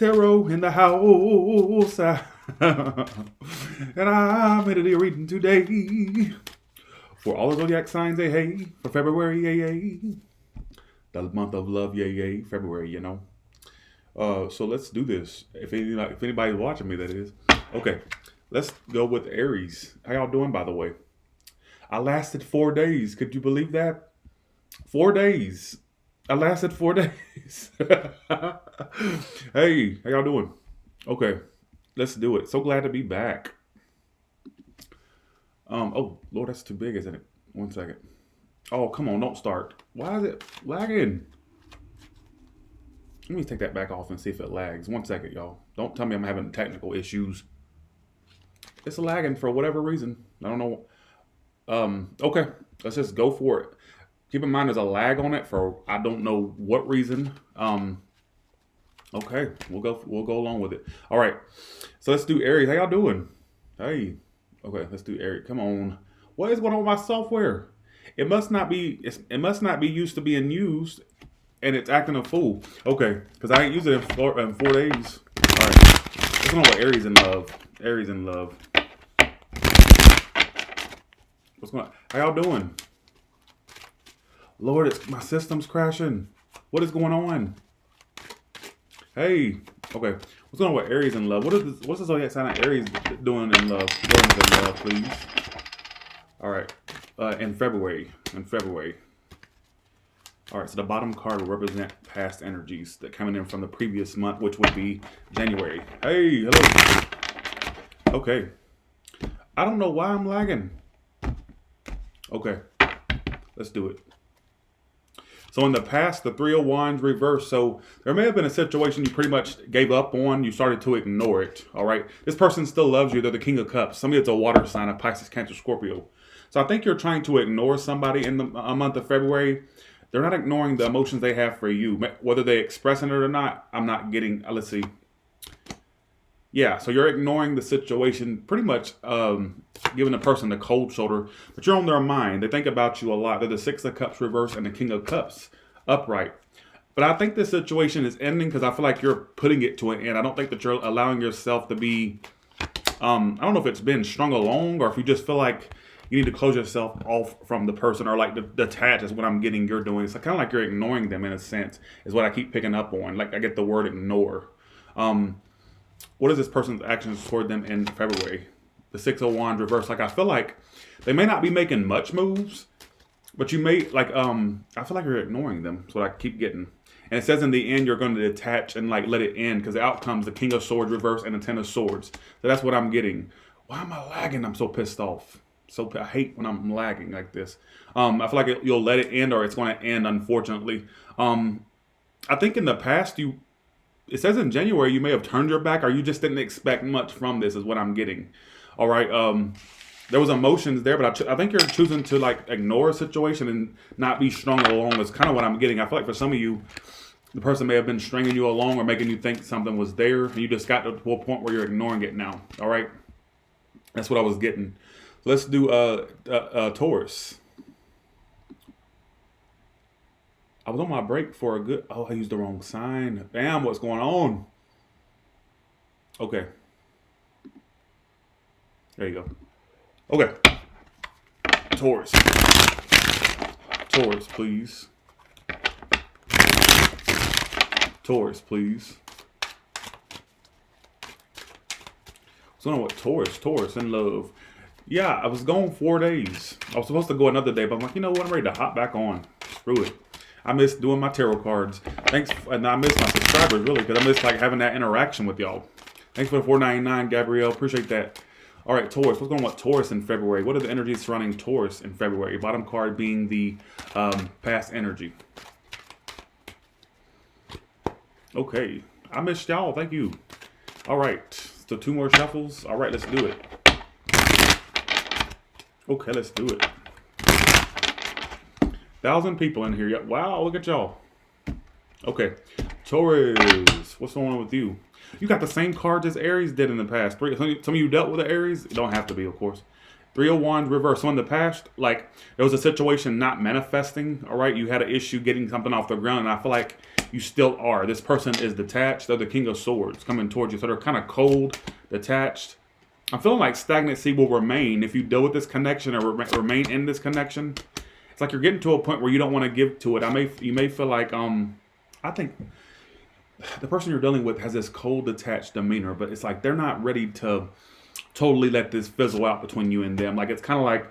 Tarot in the house. And I'm ready to reading today. For all the zodiac signs, hey. For February, yay. The month of love, yay. February, you know. So let's do this. If anybody's watching me, that is. Okay, let's go with Aries. How y'all doing, by the way? I lasted 4 days. Could you believe that? 4 days. I lasted 4 days. Hey, how y'all doing? Okay, let's do it. So glad to be back. Oh, Lord, that's too big, isn't it? 1 second. Oh, come on, don't start. Why is it lagging? Let me take that back off and see if it lags. 1 second, y'all. Don't tell me I'm having technical issues. It's lagging for whatever reason. I don't know. Okay, let's just go for it. Keep in mind there's a lag on it for I don't know what reason. Okay, we'll go along with it. All right, so let's do Aries. How y'all doing? Hey, okay, let's do Aries. Come on. What is going on with my software? It must not be. It must not be used to being used, and it's acting a fool. Okay, because I ain't used it in 4 days. All right, what's going on with Aries in love? Aries in love. What's going on? How y'all doing? Lord, my system's crashing. What is going on? Hey, okay. What's going on with Aries in love? What's the zodiac sign of Aries doing in love? Doing in love, please. All right. In February. All right. So the bottom card will represent past energies that coming in from the previous month, which would be January. Hey, hello. Okay. I don't know why I'm lagging. Okay. Let's do it. So in the past, the 3 of Wands reversed. So there may have been a situation you pretty much gave up on. You started to ignore it. All right. This person still loves you. They're the King of Cups. Somebody that's a water sign of Pisces, Cancer, Scorpio. So I think you're trying to ignore somebody in the month of February. They're not ignoring the emotions they have for you. Whether they expressing it or not, I'm not getting. Let's see. Yeah, so you're ignoring the situation, pretty much giving the person the cold shoulder, but you're on their mind. They think about you a lot. They're the 6 of Cups reversed and the King of Cups upright. But I think this situation is ending because I feel like you're putting it to an end. I don't think that you're allowing yourself to be, I don't know if it's been strung along or if you just feel like you need to close yourself off from the person or like detach is what I'm getting you're doing. It's kind of like you're ignoring them in a sense is what I keep picking up on. Like I get the word ignore. What is this person's actions toward them in February? The 6 of Wands reverse. Like I feel like they may not be making much moves, but you may like I feel like you're ignoring them. That's what I keep getting. And it says in the end you're going to detach and like let it end because the outcome's the King of Swords reverse and the 10 of Swords. So that's what I'm getting. Why am I lagging? I'm so pissed off. I hate when I'm lagging like this. I feel like you'll let it end or it's going to end. Unfortunately, I think in the past it says in January you may have turned your back or you just didn't expect much from this is what I'm getting. All right. There was emotions there, but I think you're choosing to like ignore a situation and not be strung along. That's kind of what I'm getting. I feel like for some of you, the person may have been stringing you along or making you think something was there. And you just got to a point where you're ignoring it now. All right. That's what I was getting. So let's do Taurus. I was on my break for a good... Oh, I used the wrong sign. Damn, what's going on? Okay. There you go. Okay. Taurus. Taurus, please. Taurus, please. What's going on with Taurus? Taurus in love. Yeah, I was gone 4 days. I was supposed to go another day, but I'm like, you know what? I'm ready to hop back on. Screw it. I miss doing my tarot cards. Thanks, and I miss my subscribers really because I miss like having that interaction with y'all. Thanks for the $4.99, Gabrielle. Appreciate that. All right, Taurus. What's going on with Taurus in February? What are the energies surrounding Taurus in February? Bottom card being the past energy. Okay, I missed y'all. Thank you. All right, so 2 more shuffles. All right, let's do it. Okay, let's do it. 1,000 people in here. Yeah, wow, look at y'all. Okay, Taurus, what's going on with you? You got the same cards as Aries did in the past. Some of you dealt with the Aries. It don't have to be, of course. Three of Wands reverse. So in the past, like, there was a situation not manifesting, all right? You had an issue getting something off the ground, and I feel like you still are. This person is detached. They're the King of Swords coming towards you. So they're kind of cold, detached. I'm feeling like stagnancy will remain if you deal with this connection or remain in this connection. It's like you're getting to a point where you don't want to give to it. You may feel like, I think the person you're dealing with has this cold, detached demeanor, but it's like they're not ready to totally let this fizzle out between you and them. Like, it's kind of like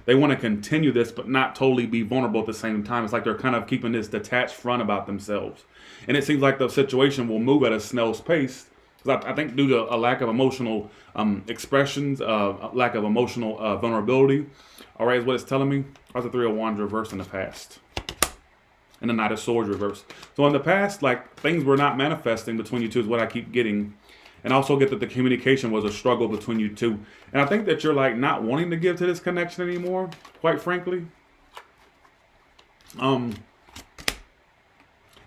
they want to continue this, but not totally be vulnerable at the same time. It's like they're kind of keeping this detached front about themselves. And it seems like the situation will move at a snail's pace. Because I think due to a lack of emotional expressions, lack of emotional vulnerability, all right, is what it's telling me. That's the Three of Wands reversed in the past. And the Knight of Swords reversed. So in the past, like, things were not manifesting between you two is what I keep getting. And I also get that the communication was a struggle between you two. And I think that you're like not wanting to give to this connection anymore, quite frankly. And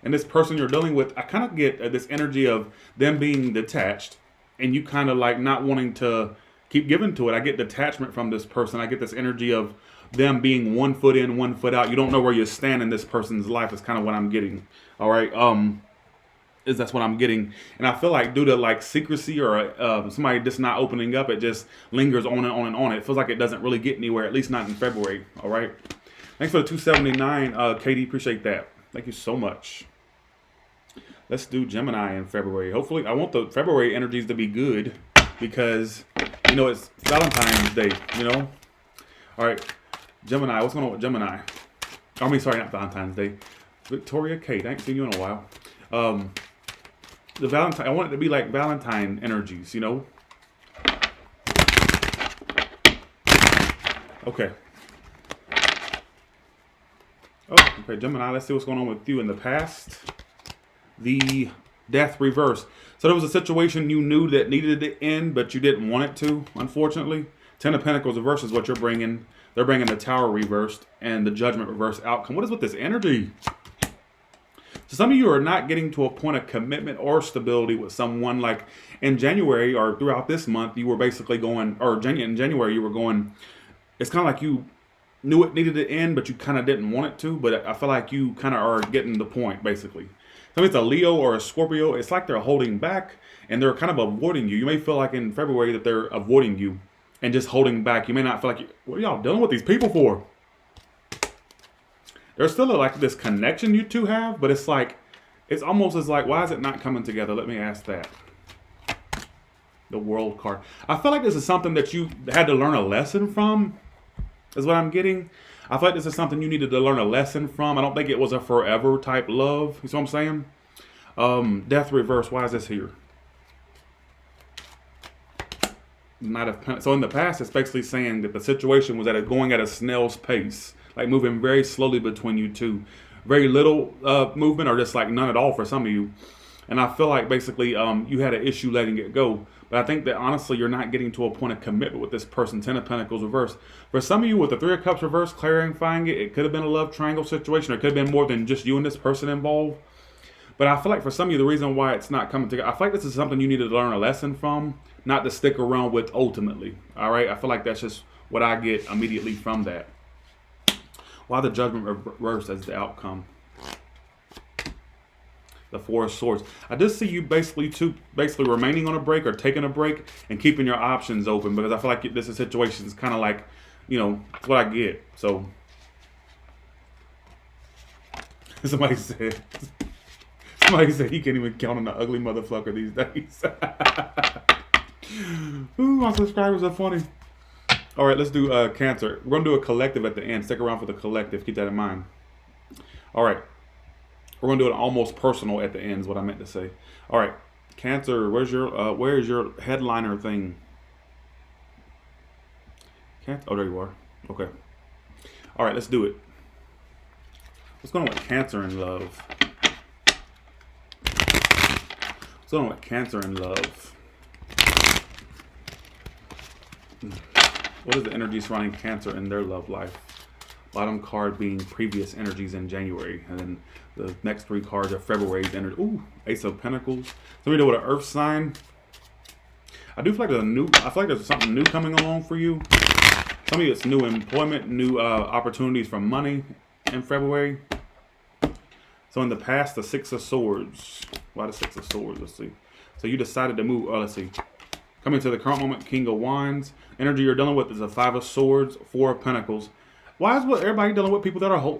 this person you're dealing with, I kind of get this energy of them being detached and you kind of like not wanting to keep giving to it. I get detachment from this person. I get this energy of them being 1 foot in, 1 foot out. You don't know where you stand in this person's life is kind of what I'm getting. All right. That's what I'm getting. And I feel like due to like secrecy or somebody just not opening up, it just lingers on and on and on. It feels like it doesn't really get anywhere, at least not in February. All right. Thanks for the 279, Katie. Appreciate that. Thank you so much. Let's do Gemini in February. Hopefully, I want the February energies to be good because, you know, it's Valentine's Day, you know? All right. Gemini. What's going on with Gemini? I mean, sorry, not Valentine's Day. Victoria Kate. I ain't seen you in a while. The Valentine, I want it to be like Valentine energies, you know? Okay. Oh, okay, Gemini, let's see what's going on with you in the past. The Death reverse. So there was a situation you knew that needed to end, but you didn't want it to, unfortunately. Ten of Pentacles reverse is what you're bringing. They're bringing the Tower reversed and the Judgment reverse outcome. What is with this energy? So some of you are not getting to a point of commitment or stability with someone. Like in January or throughout this month, you were basically going, or in January, you were going, it's kind of like you knew it needed to end, but you kind of didn't want it to. But I feel like you kind of are getting the point, basically. So if it's a Leo or a Scorpio, it's like they're holding back and they're kind of avoiding you. You may feel like in February that they're avoiding you and just holding back. You may not feel like, what are y'all dealing with these people for? There's still like this connection you two have, but it's like, it's almost as like, why is it not coming together? Let me ask that. The World card. I feel like this is something that you had to learn a lesson from, is what I'm getting. I feel like this is something you needed to learn a lesson from. I don't think it was a forever type love. You see what I'm saying? Death reverse. Why is this here? Knight of Pentacles. So in the past, it's basically saying that the situation was going at a snail's pace. Like moving very slowly between you two. Very little movement or just like none at all for some of you. And I feel like basically you had an issue letting it go. But I think that honestly you're not getting to a point of commitment with this person. Ten of Pentacles reverse. For some of you with the Three of Cups reverse, clarifying it, it could have been a love triangle situation. Or it could have been more than just you and this person involved. But I feel like for some of you the reason why it's not coming together, I feel like this is something you needed to learn a lesson from. Not to stick around with ultimately. Alright, I feel like that's just what I get immediately from that. Why the Judgment reversed as the outcome? The Four of Swords. I just see you basically remaining on a break or taking a break and keeping your options open because I feel like this situation is kind of like, you know, what I get. So somebody said he can't even count on the ugly motherfucker these days. Ooh, my subscribers are funny. All right, let's do Cancer. We're going to do a collective at the end. Stick around for the collective. Keep that in mind. All right. We're going to do it almost personal at the end is what I meant to say. All right. Cancer, where's your headliner thing? Cancer. Oh, there you are. Okay. All right, let's do it. What's going on with Cancer in love? What's going on with Cancer in love? What is the energy surrounding Cancer in their love life? Bottom card being previous energies in January. And then the next three cards are February's energy. Ooh, Ace of Pentacles. Somebody do with an Earth sign. I do feel like I feel like there's something new coming along for you. Some of you, it's new employment, new opportunities for money in February. So in the past, the Six of Swords. Why the Six of Swords? Let's see. So you decided to move. Let's see. Coming to the current moment, King of Wands. Energy you're dealing with is a Five of Swords, Four of Pentacles. Why is everybody dealing with people that are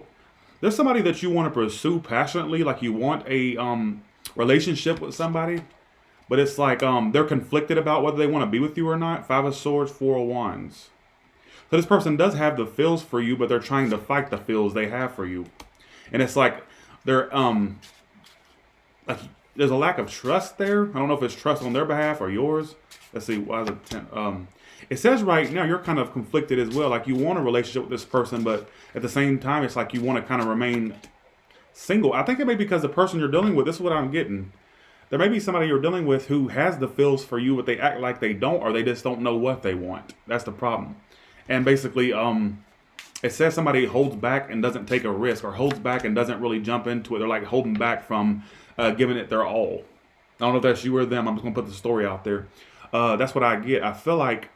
there's somebody that you want to pursue passionately, like you want a relationship with somebody, but it's like they're conflicted about whether they want to be with you or not. Five of Swords, Four of Wands. So this person does have the feels for you, but they're trying to fight the feels they have for you. And it's like they're like there's a lack of trust there. I don't know if it's trust on their behalf or yours. Let's see. Why is it it says right now you're kind of conflicted as well. Like you want a relationship with this person, but at the same time, it's like you want to kind of remain single. I think it may be because the person you're dealing with, this is what I'm getting. There may be somebody you're dealing with who has the feels for you, but they act like they don't, or they just don't know what they want. That's the problem. And basically, it says somebody holds back and doesn't take a risk, or holds back and doesn't really jump into it. They're like holding back from giving it their all. I don't know if that's you or them. I'm just going to put the story out there. That's what I get. I feel like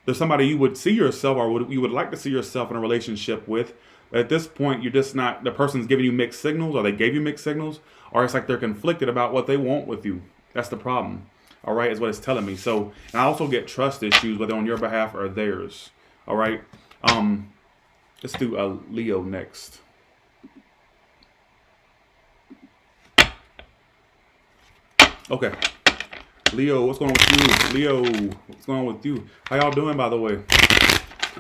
there's somebody you would see yourself, or you would like to see yourself in a relationship with. But at this point, you're just not, the person's giving you mixed signals, or they gave you mixed signals, or it's like they're conflicted about what they want with you. That's the problem. All right, is what it's telling me. So, and I also get trust issues, whether on your behalf or theirs. All right. Let's do Leo next. Okay. Leo, what's going on with you? Leo, what's going on with you? How y'all doing, by the way?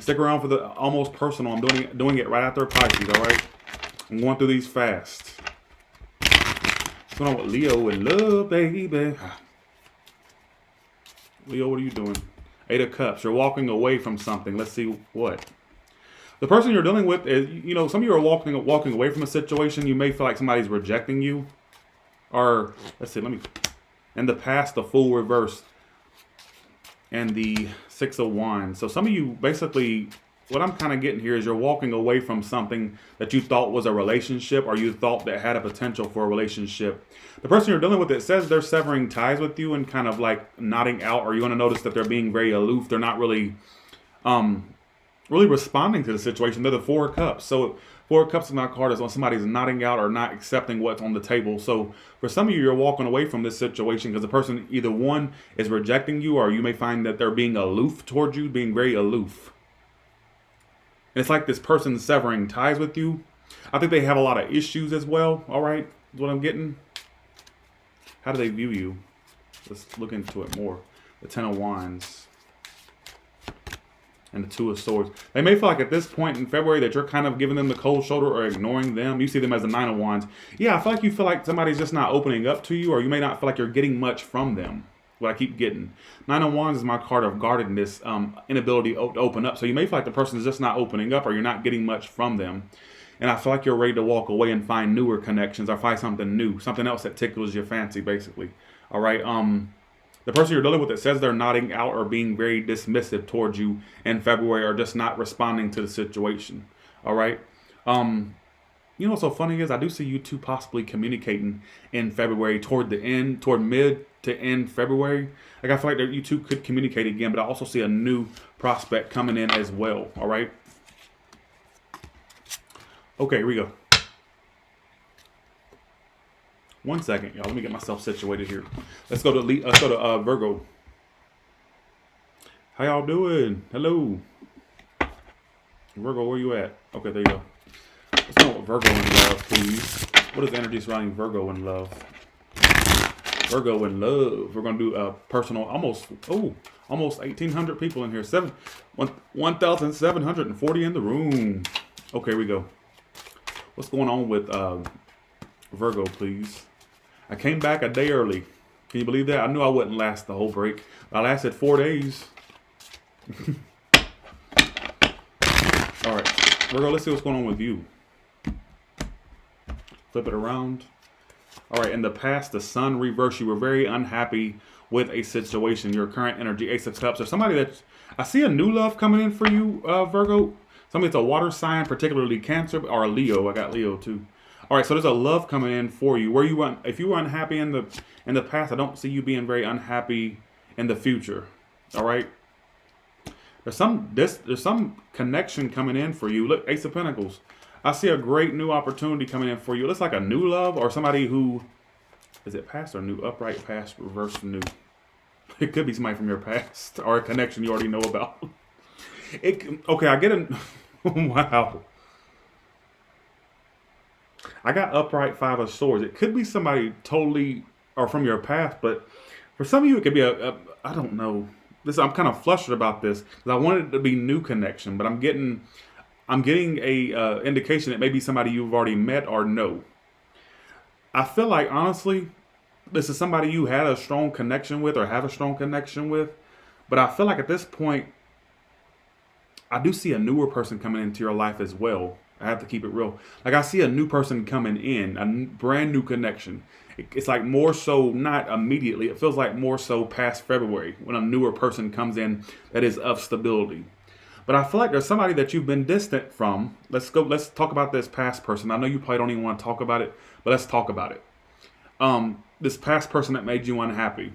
Stick around for the almost personal. I'm doing it right after Pisces, all right? I'm going through these fast. What's going on with Leo and love, baby? Leo, what are you doing? Eight of Cups. You're walking away from something. Let's see what. The person you're dealing with is, you know, some of you are walking away from a situation. You may feel like somebody's rejecting you. Or, let's see, in the past, the Fool reversed. And the Six of Wands. So some of you, basically, what I'm kind of getting here is you're walking away from something that you thought was a relationship, or you thought that had a potential for a relationship. The person you're dealing with, it says they're severing ties with you and kind of like nodding out, or you're going to notice that they're being very aloof. They're not really responding to the situation. They're the Four of Cups. So Four of Cups is my card is when somebody's nodding out or not accepting what's on the table. So for some of you, you're walking away from this situation because the person, either one, is rejecting you, or you may find that they're being aloof towards you, being very aloof. And it's like this person severing ties with you. I think they have a lot of issues as well. All right, is what I'm getting. How do they view you? Let's look into it more. The Ten of Wands. And the Two of Swords. They may feel like at this point in February that you're kind of giving them the cold shoulder or ignoring them. You see them as the Nine of Wands. Yeah, I feel like you feel like somebody's just not opening up to you, or you may not feel like you're getting much from them. What I keep getting. Nine of Wands is my card of guardedness, inability to open up. So you may feel like the person is just not opening up, or you're not getting much from them. And I feel like you're ready to walk away and find newer connections, or find something new, something else that tickles your fancy, basically. All right. The person you're dealing with, it says they're nodding out or being very dismissive towards you in February, or just not responding to the situation. All right. You know what's so funny is I do see you two possibly communicating in February toward mid to end February. Like I feel like that you two could communicate again, but I also see a new prospect coming in as well. All right. Okay, here we go. 1 second, y'all. Let me get myself situated here. Let's go to Virgo. How y'all doing? Hello. Virgo, where you at? Okay, there you go. Let's go with Virgo in love, please. What is the energy surrounding Virgo in love? Virgo in love. We're going to do a personal, almost 1,800 people in here. 1,740 in the room. Okay, here we go. What's going on with Virgo, please? I came back a day early. Can you believe that? I knew I wouldn't last the whole break. I lasted 4 days. All right, Virgo, let's see what's going on with you. Flip it around. All right, in the past, the Sun reversed. You were very unhappy with a situation. Your current energy, Ace of Cups, or somebody that I see a new love coming in for you, Virgo. Somebody that's a water sign, particularly Cancer or Leo. I got Leo too. All right, so there's a love coming in for you. If you were unhappy in the past, I don't see you being very unhappy in the future. All right. There's some connection coming in for you. Look, Ace of Pentacles. I see a great new opportunity coming in for you. It looks like a new love or somebody who is it past or new? Upright past, reverse new. It could be somebody from your past or a connection you already know about. Okay, I get it. Wow. I got upright Five of Swords. It could be somebody totally or from your past, but for some of you, it could be I don't know. I'm kind of flustered about this because I wanted it to be new connection, but I'm getting a indication that maybe somebody you've already met or know. I feel like honestly, this is somebody you had a strong connection with or have a strong connection with, but I feel like at this point, I do see a newer person coming into your life as well. I have to keep it real. Like I see a new person coming in, brand new connection. It's like more so not immediately. It feels like more so past February when a newer person comes in that is of stability. But I feel like there's somebody that you've been distant from. Let's talk about this past person. I know you probably don't even want to talk about it, but let's talk about it. This past person that made you unhappy.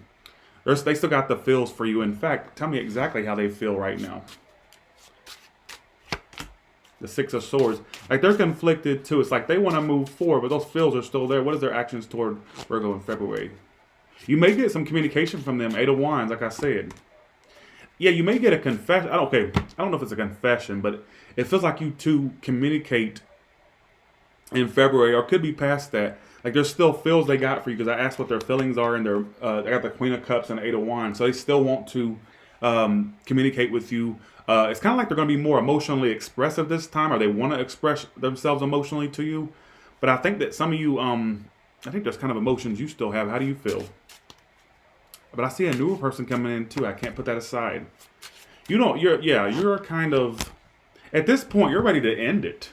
They still got the feels for you. In fact, tell me exactly how they feel right now. The Six of Swords. Like they're conflicted too. It's like they want to move forward, but those feels are still there. What is their actions toward Virgo in February? You may get some communication from them. Eight of Wands, like I said. Yeah, you may get a confession. Okay, I don't know if it's a confession, but it feels like you two communicate in February, or could be past that. Like there's still feels they got for you because I asked what their feelings are, and they got the Queen of Cups and Eight of Wands, so they still want to communicate with you. It's kind of like they're going to be more emotionally expressive this time, or they want to express themselves emotionally to you. But I think that some of you, I think there's kind of emotions you still have. How do you feel? But I see a newer person coming in too. I can't put that aside. You're kind of, at this point, you're ready to end it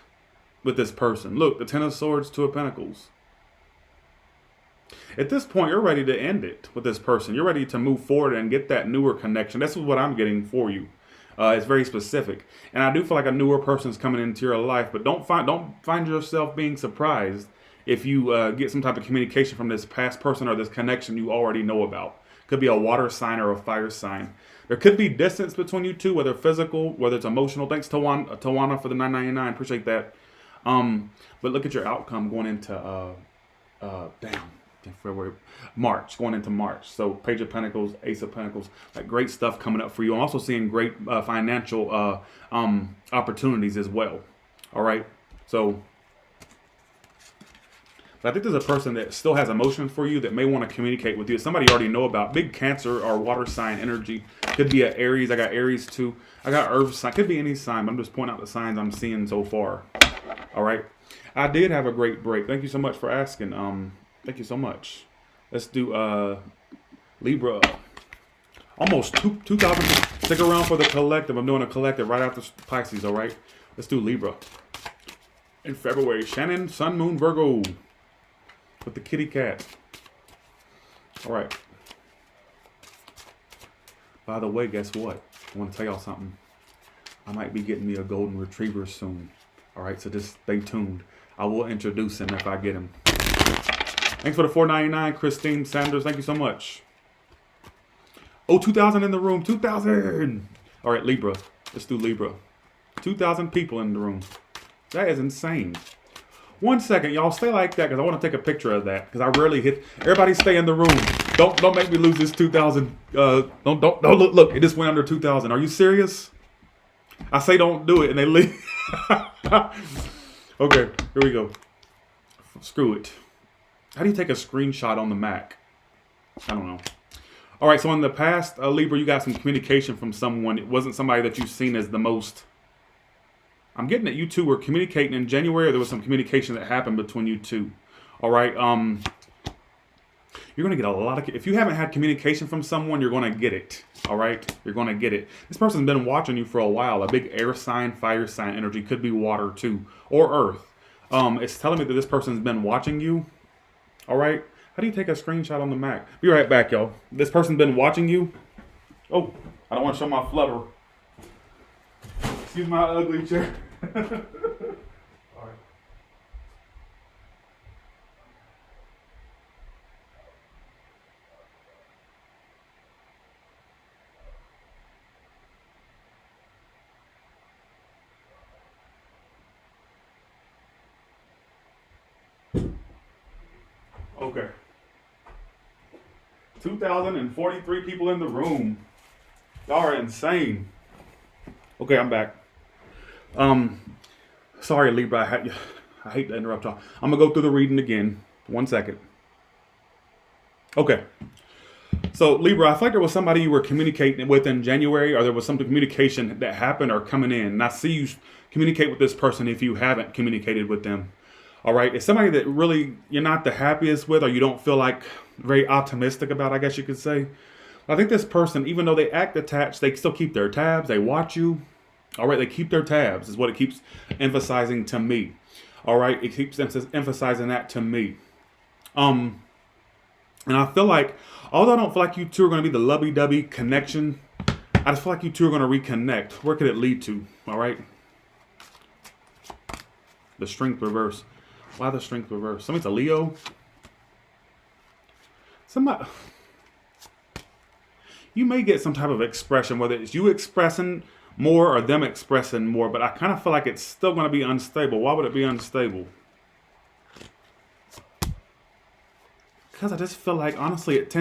with this person. Look, the Ten of Swords, Two of Pentacles. At this point, you're ready to end it with this person. You're ready to move forward and get that newer connection. That's what I'm getting for you. It's very specific, and I do feel like a newer person is coming into your life. But don't find yourself being surprised if you get some type of communication from this past person or this connection you already know about. Could be a water sign or a fire sign. There could be distance between you two, whether physical, whether it's emotional. Thanks, Tawana, for the $9.99. Appreciate that. But look at your outcome going into February, March, going into March. So Page of Pentacles, Ace of Pentacles, like great stuff coming up for you. I'm also seeing great financial opportunities as well. All right. So I think there's a person that still has emotion for you that may want to communicate with you. Somebody you already know about. Big Cancer or water sign energy. Could be an Aries. I got Aries too. I got Earth sign. Could be any sign. But I'm just pointing out the signs I'm seeing so far. All right. I did have a great break. Thank you so much for asking. Thank you so much. Let's do Libra. Almost 2,000. Stick around for the collective. I'm doing a collective right after Pisces, all right? Let's do Libra. In February, Shannon, Sun, Moon, Virgo. With the kitty cat. All right. By the way, guess what? I want to tell y'all something. I might be getting me a golden retriever soon. All right, so just stay tuned. I will introduce him if I get him. Thanks for the $4.99, Christine Sanders. Thank you so much. Oh, 2,000 in the room. 2,000. All right, Libra. Let's do Libra. 2,000 people in the room. That is insane. 1 second, y'all. Stay like that because I want to take a picture of that because I rarely hit. Everybody stay in the room. Don't make me lose this 2,000. Don't look. It just went under 2,000. Are you serious? I say don't do it and they leave. Okay, here we go. Screw it. How do you take a screenshot on the Mac? I don't know. All right, so in the past, Libra, you got some communication from someone. It wasn't somebody that you've seen as the most. I'm getting that you two were communicating in January. There was some communication that happened between you two. All right. You're going to get a lot of... If you haven't had communication from someone, you're going to get it. All right? You're going to get it. This person's been watching you for a while. A big air sign, fire sign energy. Could be water, too. Or earth. It's telling me that this person's been watching you. All right? How do you take a screenshot on the Mac? Be right back, y'all. This person's been watching you. Oh, I don't want to show my flutter. Excuse my ugly chair. All right. Okay. 2,043 people in the room. Y'all are insane. Okay, I'm back. Sorry, Libra. I hate to interrupt y'all. I'm gonna go through the reading again. 1 second. Okay. So Libra, I feel like there was somebody you were communicating with in January, or there was some communication that happened or coming in. And I see you communicate with this person if you haven't communicated with them. All right. It's somebody that really you're not the happiest with, or you don't feel like very optimistic about, I guess you could say. I think this person, even though they act attached, they still keep their tabs. They watch you. All right. They keep their tabs is what it keeps emphasizing to me. All right. It keeps emphasizing that to me. And I feel like, although I don't feel like you two are going to be the lovey-dovey connection, I just feel like you two are going to reconnect. Where could it lead to? All right. The strength reverse. Why the strength reverse? Somebody's a Leo. Somebody. You may get some type of expression, whether it's you expressing more or them expressing more, but I kind of feel like it's still going to be unstable. Why would it be unstable? Because I just feel like, honestly, it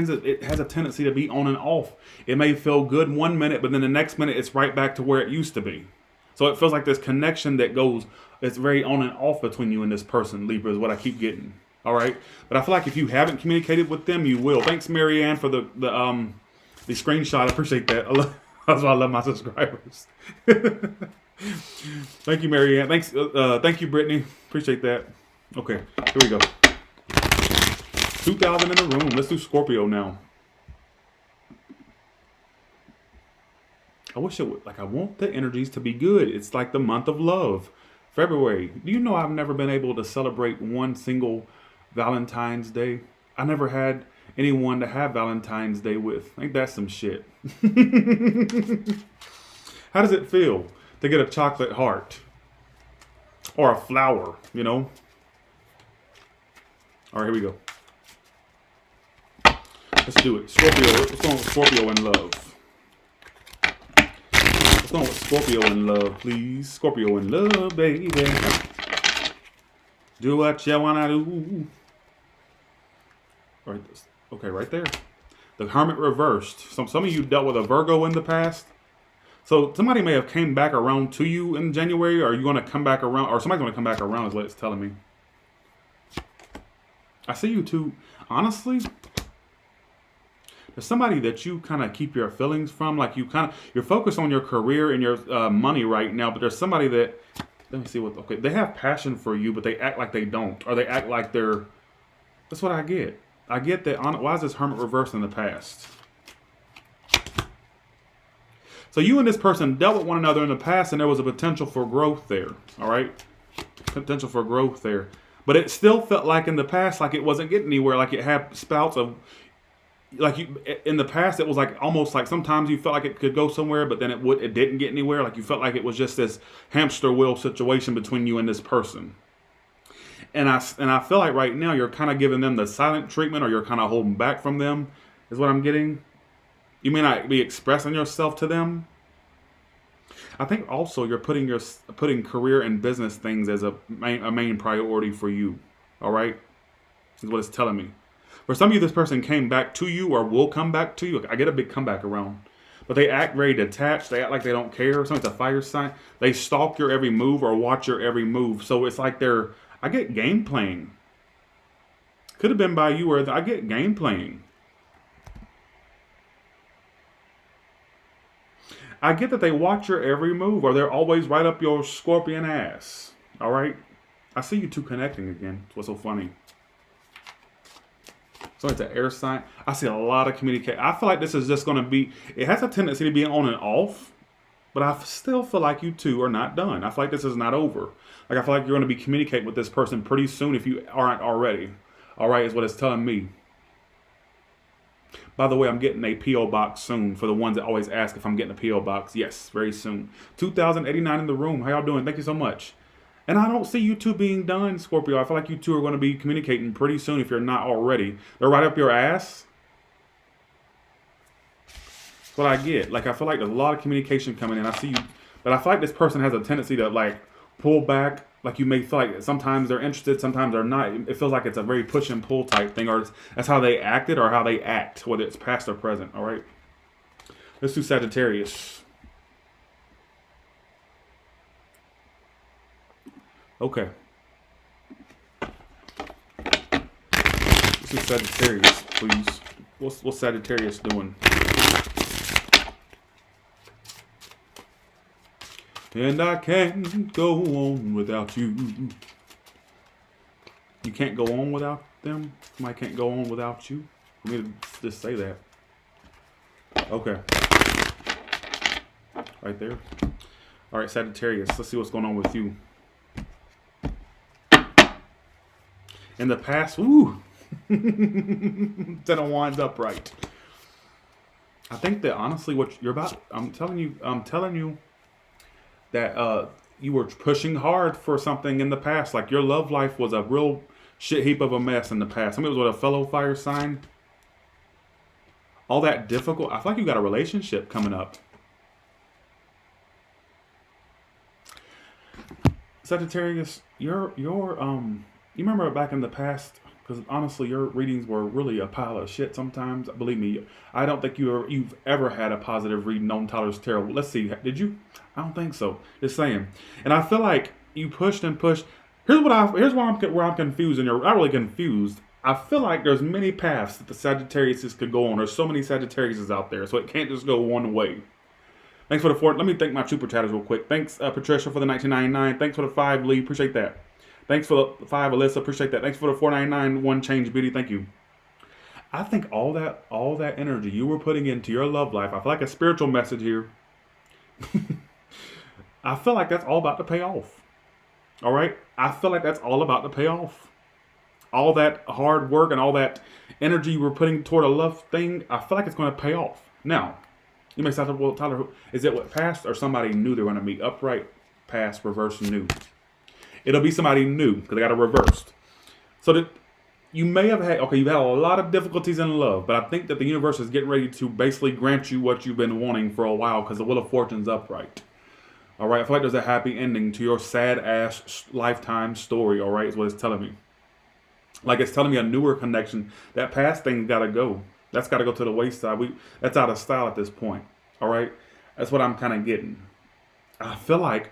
has a tendency to be on and off. It may feel good 1 minute, but then the next minute it's right back to where it used to be. So it feels like this connection that goes, it's very on and off between you and this person, Libra, is what I keep getting. All right? But I feel like if you haven't communicated with them, you will. Thanks, Marianne, for the screenshot. I appreciate that. That's why I love my subscribers. Thank you, Marianne. Thanks. Thank you, Brittany. Appreciate that. Okay, here we go. 2,000 in the room. Let's do Scorpio now. I wish it would, I want the energies to be good. It's like the month of love. February. Do you know I've never been able to celebrate one single Valentine's Day? I never had anyone to have Valentine's Day with. Ain't that some shit? How does it feel to get a chocolate heart? Or a flower, you know? All right, here we go. Let's do it. Scorpio. What's going with Scorpio in love? What's going with Scorpio in love, please? Scorpio in love, baby. Do what you wanna do. All right, okay, right there. The Hermit reversed. Some of you dealt with a Virgo in the past. So somebody may have came back around to you in January, or are you going to come back around, or somebody's going to come back around is what it's telling me. I see you two. Honestly, there's somebody that you kind of keep your feelings from. Like you're focused on your career and your money right now, but there's somebody that, let me see what, okay, they have passion for you, but they act like they don't, or they act like they're, that's what I get. I get that. Why is this Hermit reversed in the past? So you and this person dealt with one another in the past, and there was a potential for growth there. All right, potential for growth there, but it still felt like in the past, like it wasn't getting anywhere. Like it had spouts of, like you in the past, it was like almost like sometimes you felt like it could go somewhere, but then it didn't get anywhere. Like you felt like it was just this hamster wheel situation between you and this person. And I feel like right now you're kind of giving them the silent treatment, or you're kind of holding back from them, is what I'm getting. You may not be expressing yourself to them. I think also you're putting career and business things as a main priority for you. All right, is what it's telling me. For some of you, this person came back to you or will come back to you. I get a big comeback around. But they act very detached. They act like they don't care. Something's a fire sign. They stalk your every move or watch your every move. So it's like I get game playing. Could have been by you, or I get game playing. I get that they watch your every move, or they're always right up your scorpion ass. All right? I see you two connecting again. That's what's so funny. So it's an air sign. I see a lot of communication. I feel like this is just going to be, it has a tendency to be on and off, but I still feel like you two are not done. I feel like this is not over. Like I feel like you're going to be communicating with this person pretty soon if you aren't already. All right, is what it's telling me. By the way, I'm getting a P.O. box soon. For the ones that always ask if I'm getting a P.O. box. Yes, very soon. 2,089 in the room. How y'all doing? Thank you so much. And I don't see you two being done, Scorpio. I feel like you two are going to be communicating pretty soon if you're not already. They're right up your ass. That's what I get. Like, I feel like there's a lot of communication coming in. I see you. But I feel like this person has a tendency to, like, pull back like you may feel like sometimes they're interested, sometimes they're not. It feels like it's a very push and pull type thing, or that's how they acted or how they act, whether it's past or present. All right. Let's do Sagittarius. Okay. Let's do Sagittarius, please. What's Sagittarius doing? And I can't go on without you. You can't go on without them? I can't go on without you? For me to just say that. Okay. Right there. All right, Sagittarius. Let's see what's going on with you. In the past, ooh. Ten of Wands upright. I think that honestly what you're about, I'm telling you that you were pushing hard for something in the past. Like your love life was a real shit heap of a mess in the past. Somebody was with a fellow fire sign. All that difficult. I feel like you got a relationship coming up. Sagittarius, you remember back in the past, because honestly, your readings were really a pile of shit sometimes. Believe me, I don't think you've ever had a positive reading on Tyler's Tarot. Let's see, did you? I don't think so. Just saying. And I feel like you pushed and pushed. Here's where I'm confused, and you're not really confused. I feel like there's many paths that the Sagittariuses could go on. There's so many Sagittariuses out there, so it can't just go one way. Thanks for the 4. Let me thank my super chatters real quick. Thanks, Patricia, for the 1999. Thanks for the 5, Lee. Appreciate that. Thanks for the 5, Alyssa. Appreciate that. Thanks for the 499. 1 change, Beauty. Thank you. I think all that energy you were putting into your love life, I feel like a spiritual message here. I feel like that's all about to pay off. All right? I feel like that's all about to pay off. All that hard work and all that energy you were putting toward a love thing, I feel like it's going to pay off. Now, you may say, well, Tyler, is it what past or somebody new they're going to meet? Upright, past, reverse, new. It'll be somebody new because they got it reversed. So that you may have had, you've had a lot of difficulties in love, but I think that the universe is getting ready to basically grant you what you've been wanting for a while because the Wheel of Fortune's upright. All right, I feel like there's a happy ending to your sad-ass lifetime story, all right, is what it's telling me. Like it's telling me a newer connection. That past thing's got to go. That's got to go to the wayside. That's out of style at this point, all right? That's what I'm kind of getting. I feel like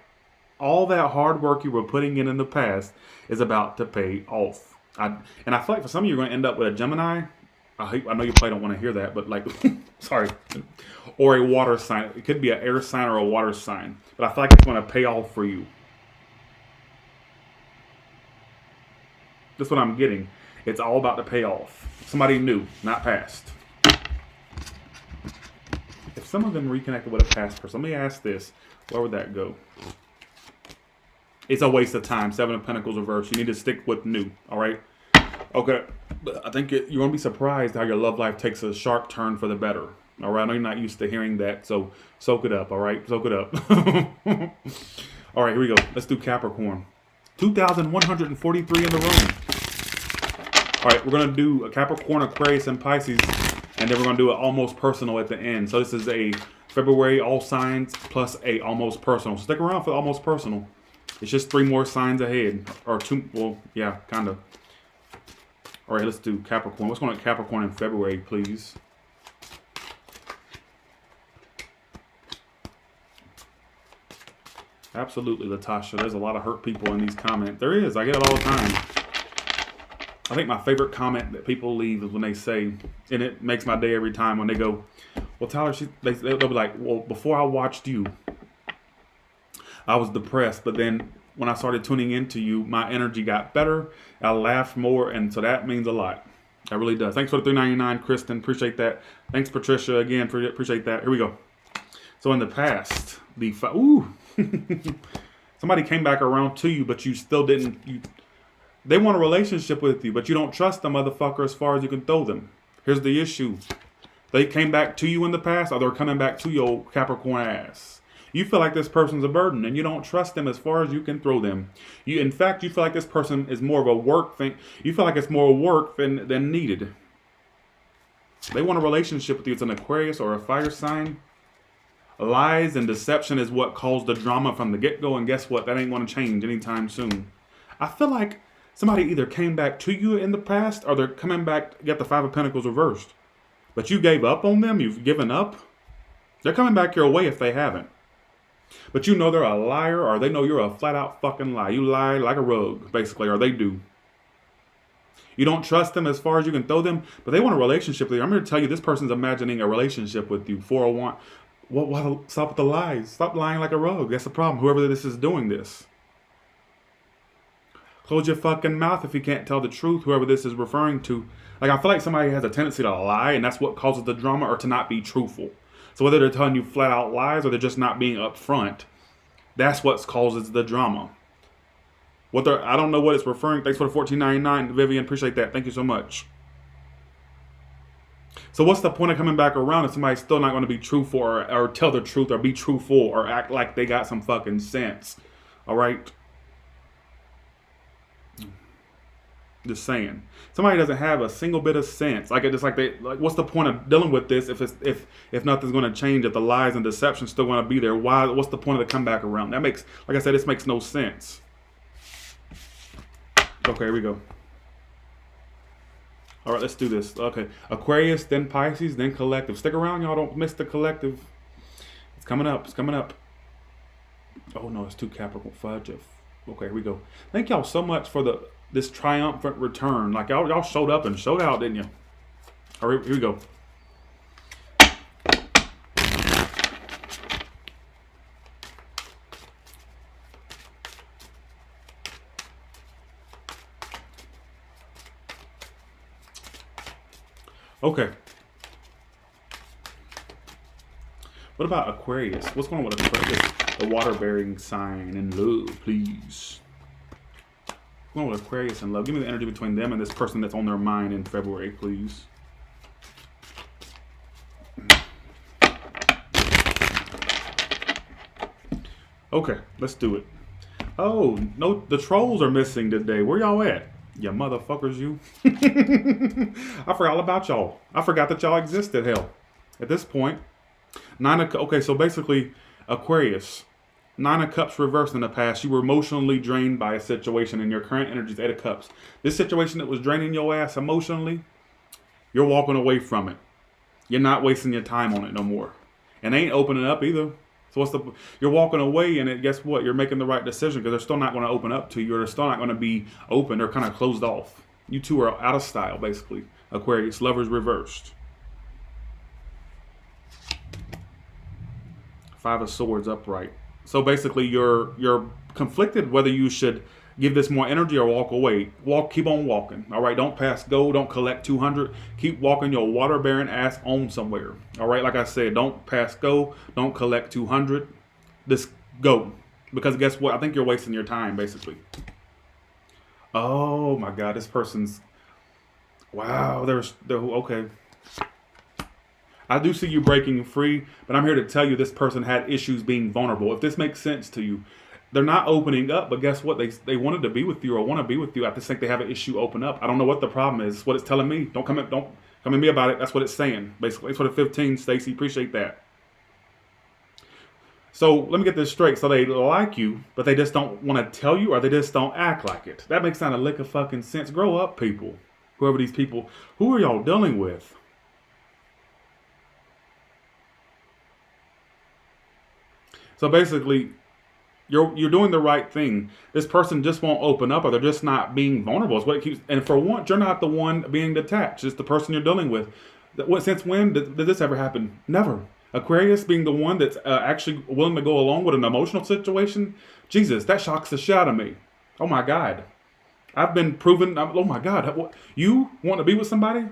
all that hard work you were putting in the past is about to pay off. And I feel like for some of you, you're going to end up with a Gemini. I know you probably don't want to hear that, but like, sorry. Or a water sign. It could be an air sign or a water sign. But I feel like it's going to pay off for you. That's what I'm getting. It's all about to pay off. Somebody new, not past. If some of them reconnected with a past person, let me ask this. Where would that go? It's a waste of time. 7 of Pentacles reverse. You need to stick with new. All right? Okay. But I think you're going to be surprised how your love life takes a sharp turn for the better. All right? I know you're not used to hearing that, so soak it up. All right? Soak it up. All right, here we go. Let's do Capricorn. 2,143 in the room. All right, we're going to do a Capricorn, Aquarius, and Pisces, and then we're going to do it almost personal at the end. So this is a February all signs plus a almost personal. Stick around for almost personal. It's just 3 more signs ahead. Or 2, well, yeah, kind of. All right, let's do Capricorn. What's going on with Capricorn in February, please? Absolutely, Latasha. There's a lot of hurt people in these comments. There is. I get it all the time. I think my favorite comment that people leave is when they say, and it makes my day every time when they go, well, Tyler, they'll be like, well, before I watched you, I was depressed, but then when I started tuning into you, my energy got better. I laughed more, and so that means a lot. That really does. Thanks for the $3.99, Kristen. Appreciate that. Thanks, Patricia, again. Appreciate that. Here we go. So in the past, somebody came back around to you, but you still didn't. They want a relationship with you, but you don't trust the motherfucker as far as you can throw them. Here's the issue. They came back to you in the past, or they're coming back to your Capricorn ass. You feel like this person's a burden, and you don't trust them as far as you can throw them. In fact, you feel like this person is more of a work thing. You feel like it's more work than needed. They want a relationship with you. It's an Aquarius or a fire sign. Lies and deception is what caused the drama from the get-go, and guess what? That ain't going to change anytime soon. I feel like somebody either came back to you in the past, or they're coming back to get the Five of Pentacles reversed. But you gave up on them. You've given up. They're coming back your way if they haven't. But you know they're a liar, or they know you're a flat-out fucking lie. You lie like a rug, basically, or they do. You don't trust them as far as you can throw them, but they want a relationship with you. I'm going to tell you, this person's imagining a relationship with you. 401. Stop with the lies. Stop lying like a rug. That's the problem. Whoever this is doing this. Close your fucking mouth if you can't tell the truth, whoever this is referring to. Like, I feel like somebody has a tendency to lie, and that's what causes the drama, or to not be truthful. So whether they're telling you flat out lies, or they're just not being upfront, that's what causes the drama. I don't know what it's referring. Thanks for the $14.99, Vivian. Appreciate that. Thank you so much. So what's the point of coming back around if somebody's still not going to be truthful, or tell the truth, or be truthful, or act like they got some fucking sense? All right. Just saying. Somebody doesn't have a single bit of sense. What's the point of dealing with this if nothing's going to change? If the lies and deception still going to be there, what's the point of the comeback around? That makes, like I said, this makes no sense. Okay, here we go. All right, let's do this. Okay, Aquarius, then Pisces, then Collective. Stick around, y'all. Don't miss the Collective. It's coming up. It's coming up. Oh no, it's too Capricorn. Fudge. Okay, here we go. Thank y'all so much for this triumphant return. Like y'all showed up and showed out, didn't you? All right, here we go. Okay. What about Aquarius? What's going on with Aquarius? The water-bearing sign in love, please. What's going on with Aquarius and love? Give me the energy between them and this person that's on their mind in February, please. Okay, let's do it. Oh, no, the trolls are missing today. Where y'all at? You motherfuckers, you. I forgot all about y'all. I forgot that y'all existed, hell. At this point, okay, so basically, Aquarius, 9 of Cups reversed in the past. You were emotionally drained by a situation, and your current energy is 8 of Cups. This situation that was draining your ass emotionally, you're walking away from it. You're not wasting your time on it no more. And they ain't opening up either. So you're walking away, and guess what? You're making the right decision, because they're still not going to open up to you, or they're still not going to be open. They're kind of closed off. You two are out of style, basically. Aquarius, lovers reversed. 5 of Swords upright. So basically, you're conflicted whether you should give this more energy or walk away. Keep on walking. All right, don't pass go. Don't collect 200. Keep walking your water-bearing ass on somewhere. All right, like I said, don't pass go. Don't collect 200. Just go. Because guess what? I think you're wasting your time, basically. Oh my God, this person's. Wow, they're okay. I do see you breaking free, but I'm here to tell you this person had issues being vulnerable. If this makes sense to you, they're not opening up, but guess what? They wanted to be with you, or want to be with you. I just think they have an issue open up. I don't know what the problem is. It's what it's telling me. Don't come at me about it. That's what it's saying, basically. It's for the 15, Stacy. Appreciate that. So let me get this straight. So they like you, but they just don't want to tell you, or they just don't act like it. That makes not a lick of fucking sense. Grow up, people. Whoever these people, who are y'all dealing with? So basically, you're doing the right thing. This person just won't open up, or they're just not being vulnerable. It's what it keeps. And for once, you're not the one being detached. It's the person you're dealing with. Since when did this ever happen? Never. Aquarius being the one that's actually willing to go along with an emotional situation. Jesus, that shocks the shit out of me. Oh my God. I've been proven. Oh my God. You want to be with somebody?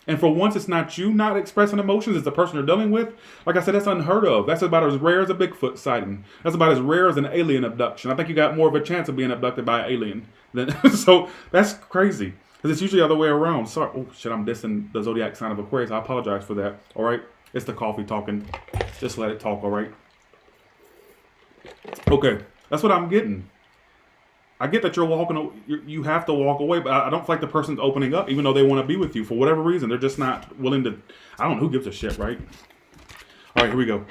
And for once, it's not you not expressing emotions. It's the person you're dealing with. Like I said, that's unheard of. That's about as rare as a Bigfoot sighting. That's about as rare as an alien abduction. I think you got more of a chance of being abducted by an alien. So that's crazy. Because it's usually the other way around. Sorry. Oh, shit, I'm dissing the zodiac sign of Aquarius. I apologize for that. All right? It's the coffee talking. Just let it talk, all right? Okay. That's what I'm getting. I get that you have to walk away, but I don't feel like the person's opening up, even though they want to be with you for whatever reason. They're just not willing to. I don't know who gives a shit, right? All right, here we go.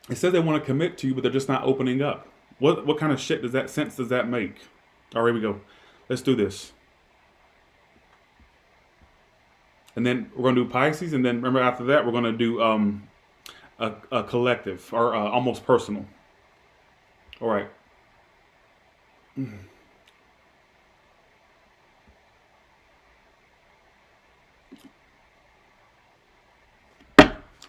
It says they want to commit to you, but they're just not opening up. What kind of shit does that sense does that make? All right, here we go. Let's do this. And then we're gonna do Pisces, and then remember after that we're gonna do a collective or almost personal. All right.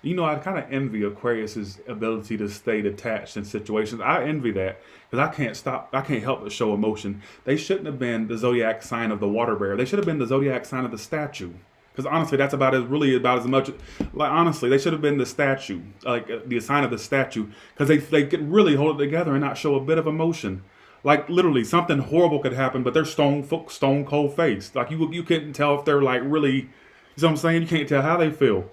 You know, I kind of envy Aquarius's ability to stay detached in situations. I envy that because I can't help but show emotion. They shouldn't have been the zodiac sign of the water bearer. They should have been the zodiac sign of the statue. Because honestly, that's really about as much. Like honestly, they should have been the statue, like the sign of the statue, because they could really hold it together and not show a bit of emotion. Like literally, something horrible could happen, but they're stone cold faced. Like you couldn't tell if they're like really. You know what I'm saying? You can't tell how they feel.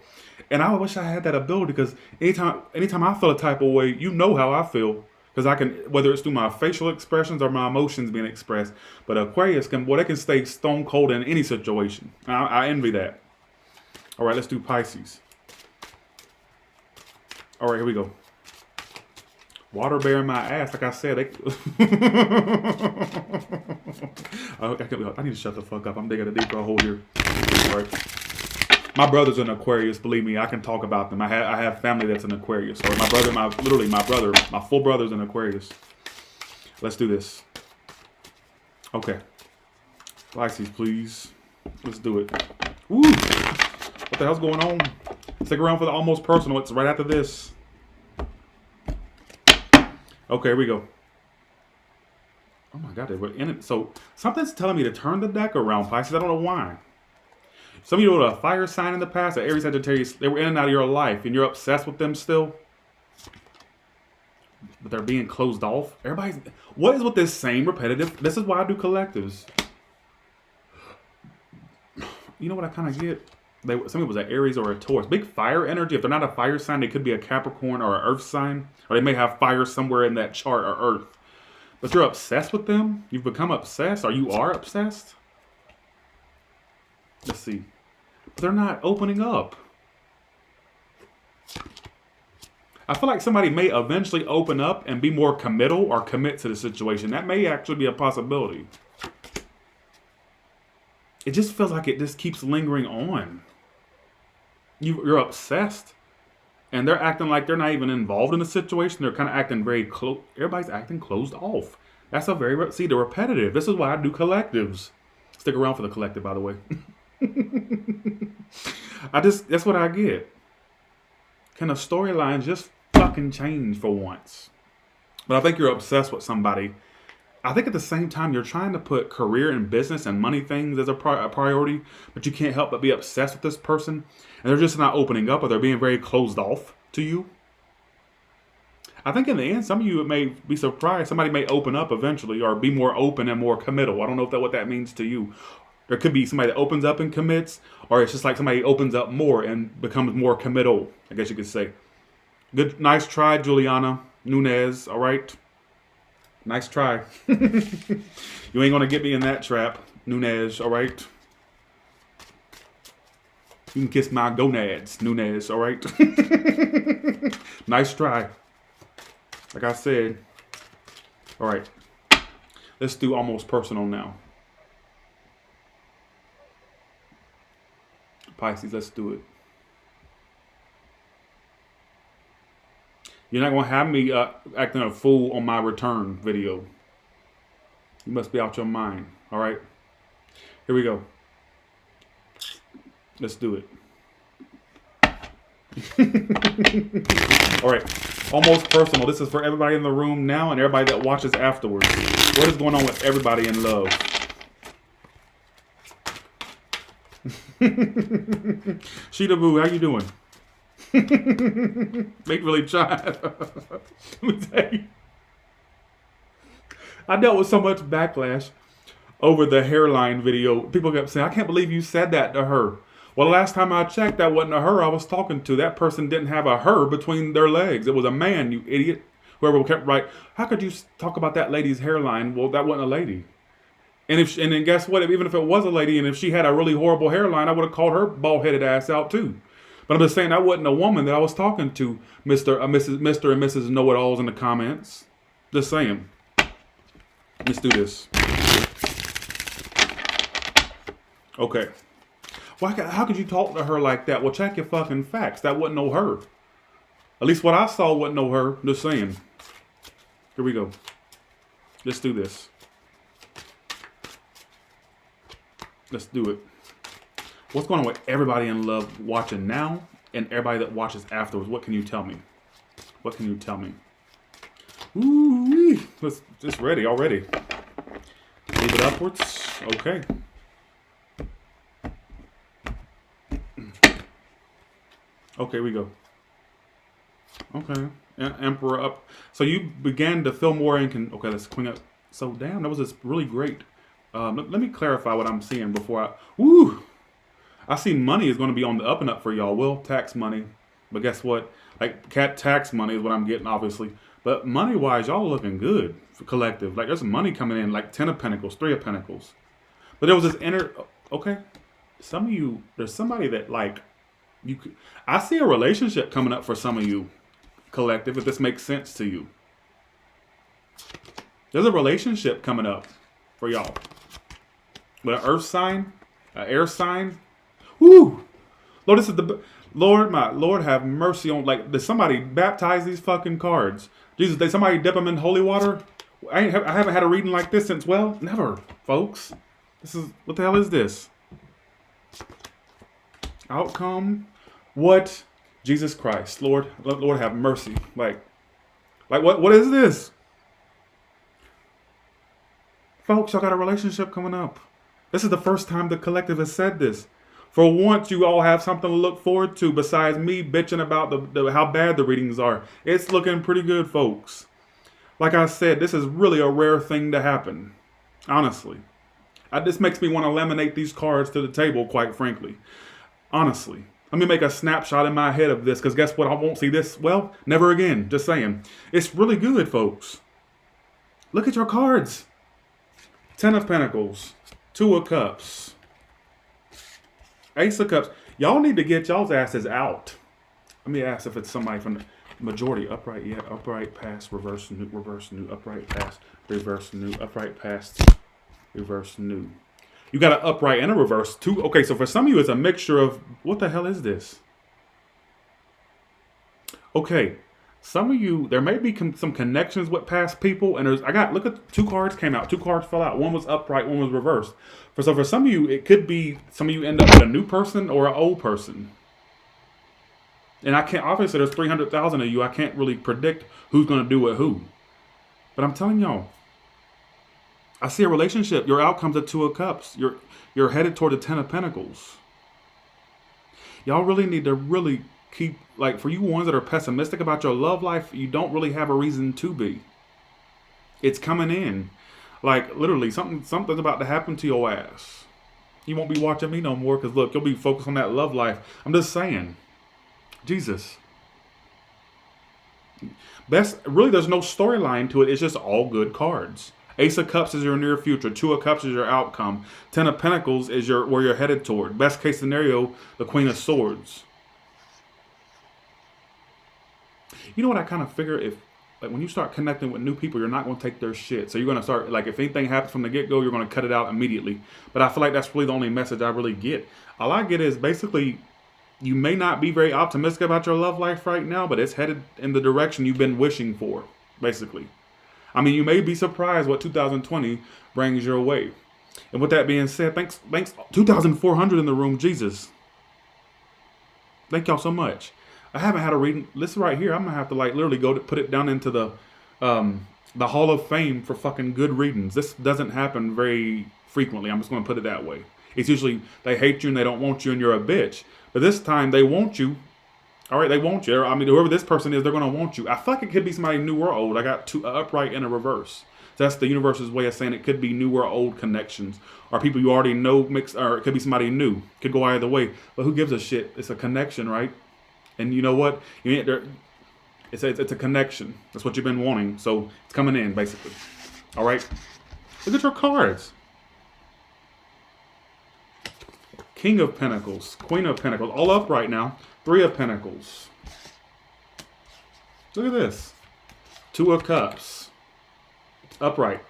And I wish I had that ability because anytime I feel a type of way, you know how I feel. Because I can, whether it's through my facial expressions or my emotions being expressed. But Aquarius they can stay stone cold in any situation. I envy that. All right, let's do Pisces. All right, here we go. Water bearing my ass, like I said. I need to shut the fuck up. I'm digging a deeper hole here. All right. My brother's an Aquarius. Believe me, I can talk about them. I have family that's an Aquarius. Or my full brother's an Aquarius. Let's do this. Okay. Pisces, please. Let's do it. Woo! What the hell's going on? Stick around for the almost personal. It's right after this. Okay, here we go. Oh my God, they were in it. So something's telling me to turn the deck around, Pisces. I don't know why. Some of you were a fire sign in the past, Aries, Sagittarius, they were in and out of your life, and you're obsessed with them still. But they're being closed off. What is with this same repetitive? This is why I do collectives. You know what I kind of get? Somebody was an Aries or a Taurus. Big fire energy. If they're not a fire sign, they could be a Capricorn or an Earth sign. Or they may have fire somewhere in that chart or Earth. But you're obsessed with them? You've become obsessed? Or you are obsessed? Let's see. They're not opening up. I feel like somebody may eventually open up and be more committal or commit to the situation. That may actually be a possibility. It just feels like it just keeps lingering on. You're obsessed. And they're acting like they're not even involved in the situation. They're kind of acting very close. Everybody's acting closed off. That's the repetitive. This is why I do collectives. Stick around for the collective, by the way. That's what I get. Can a storyline just fucking change for once? But I think you're obsessed with somebody. I think at the same time you're trying to put career and business and money things as a priority, but you can't help but be obsessed with this person, and they're just not opening up, or they're being very closed off to you. I think in the end, some of you may be surprised. Somebody may open up eventually, or be more open and more committal. I don't know what that means to you. There could be somebody that opens up and commits, or it's just like somebody opens up more and becomes more committal, I guess you could say. Nice try, Juliana Nunez, all right? Nice try. You ain't going to get me in that trap, Nunez, all right? You can kiss my gonads, Nunez, all right? Nice try. Like I said. All right. Let's do almost personal now. Pisces, let's do it. You're not going to have me acting a fool on my return video. You must be out your mind. All right. Here we go. Let's do it. All right. Almost personal. This is for everybody in the room now and everybody that watches afterwards. What is going on with everybody in love? Sheeta Boo, how you doing? Make really try. Let me tell you. I dealt with so much backlash over the hairline video. People kept saying, I can't believe you said that to her. Well, the last time I checked, that wasn't a her I was talking to. That person didn't have a her between their legs. It was a man, you idiot. Whoever kept right. How could you talk about that lady's hairline? Well, that wasn't a lady. And then guess what? Even if it was a lady, and if she had a really horrible hairline, I would have called her bald-headed ass out too. But I'm just saying that wasn't a woman that I was talking to, Mr. and Mrs. Know-It-Alls in the comments. Just saying. Let's do this. Okay. How could you talk to her like that? Well, check your fucking facts. That wasn't no her. At least what I saw wasn't no her. Just saying. Here we go. Let's do this. Let's do it. What's going on with everybody in love watching now and everybody that watches afterwards? What can you tell me? What can you tell me? Ooh, let's just ready already. Move it upwards. Okay. Okay, we go. Okay. Emperor up. So you began to feel more in okay, let's clean up. So damn, that was just really great. Let me clarify what I'm seeing before I see money is going to be on the up and up for y'all. Well, tax money. But guess what? Like cat tax money is what I'm getting, obviously. But money-wise, y'all looking good for collective. Like there's money coming in, like 10 of Pentacles, 3 of Pentacles. But there was this okay. Some of you, there's somebody that like, I see a relationship coming up for some of you, collective, if this makes sense to you. There's a relationship coming up for y'all. With an earth sign, an air sign. Woo! Lord, this is my Lord, have mercy on, like, did somebody baptize these fucking cards? Jesus, did somebody dip them in holy water? I haven't had a reading like this since, well, never, folks. What the hell is this? Outcome. What? Jesus Christ. Lord have mercy. Like what is this? Folks, y'all got a relationship coming up. This is the first time the collective has said this. For once, you all have something to look forward to besides me bitching about how bad the readings are. It's looking pretty good, folks. Like I said, this is really a rare thing to happen. Honestly. This makes me want to laminate these cards to the table, quite frankly. Honestly. Let me make a snapshot in my head of this, because guess what? I won't see this. Well, never again. Just saying. It's really good, folks. Look at your cards. 10 of Pentacles. 2 of Cups. Ace of Cups. Y'all need to get y'all's asses out. Let me ask if it's somebody from the majority. Upright, yeah. Upright, pass, reverse, new, upright, pass, reverse, new, upright, pass, reverse, new. You got an upright and a reverse too. Okay, so for some of you, it's a mixture of, what the hell is this? Okay, some of you, there may be some connections with past people, and look at 2 cards came out, 2 cards fell out. One was upright, one was reversed. So for some of you, it could be some of you end up with a new person or an old person. And I can't, obviously there's 300,000 of you. I can't really predict who's going to do what who. But I'm telling y'all, I see a relationship. Your outcome's a 2 of Cups. You're headed toward the 10 of Pentacles. Y'all really need to keep, like, for you ones that are pessimistic about your love life, you don't really have a reason to be. It's coming in. Like, literally, something's about to happen to your ass. You won't be watching me no more, because, look, you'll be focused on that love life. I'm just saying. Jesus. Really, there's no storyline to it. It's just all good cards. Ace of Cups is your near future. 2 of Cups is your outcome. 10 of Pentacles is where you're headed toward. Best case scenario, the Queen of Swords. You know what I kind of figure? If, like, when you start connecting with new people, you're not going to take their shit. So you're going to start, like, if anything happens from the get-go, you're going to cut it out immediately. But I feel like that's really the only message I really get. All I get is basically, you may not be very optimistic about your love life right now, but it's headed in the direction you've been wishing for, basically. I mean, you may be surprised what 2020 brings your way. And with that being said, thanks, 2,400 in the room, Jesus. Thank y'all so much. I haven't had a reading. Listen right here. I'm going to have to, like, literally go to put it down into the Hall of Fame for fucking good readings. This doesn't happen very frequently. I'm just going to put it that way. It's usually they hate you and they don't want you and you're a bitch. But this time they want you. All right, they want you. I mean, whoever this person is, they're going to want you. I feel like it could be somebody new or old. I got 2 upright and a reverse. So that's the universe's way of saying it could be new or old connections. Or people you already know mixed, or it could be somebody new. It could go either way. But who gives a shit? It's a connection, right? And you know what? It's a connection. That's what you've been wanting. So it's coming in, basically. All right? Look at your cards. King of Pentacles, Queen of Pentacles, all up right now. Three of Pentacles. Look at this. Two of Cups. Upright.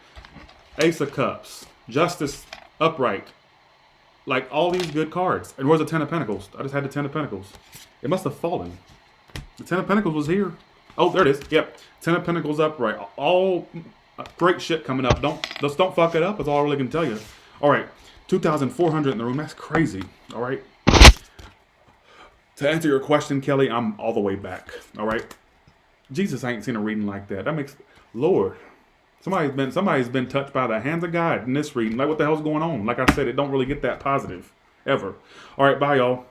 Ace of Cups. Justice. Upright. Like all these good cards. And where's the Ten of Pentacles? I just had the Ten of Pentacles. It must have fallen. The Ten of Pentacles was here. Oh, there it is. Yep. Ten of Pentacles upright. All great shit coming up. Just don't fuck it up. That's all I really can tell you. All right. 2,400 in the room. That's crazy. All right. To answer your question, Kelly, I'm all the way back. All right. Jesus ain't seen a reading like that. That makes, Lord, somebody's been touched by the hands of God in this reading. Like, what the hell's going on? Like I said, it don't really get that positive ever. All right, bye, y'all.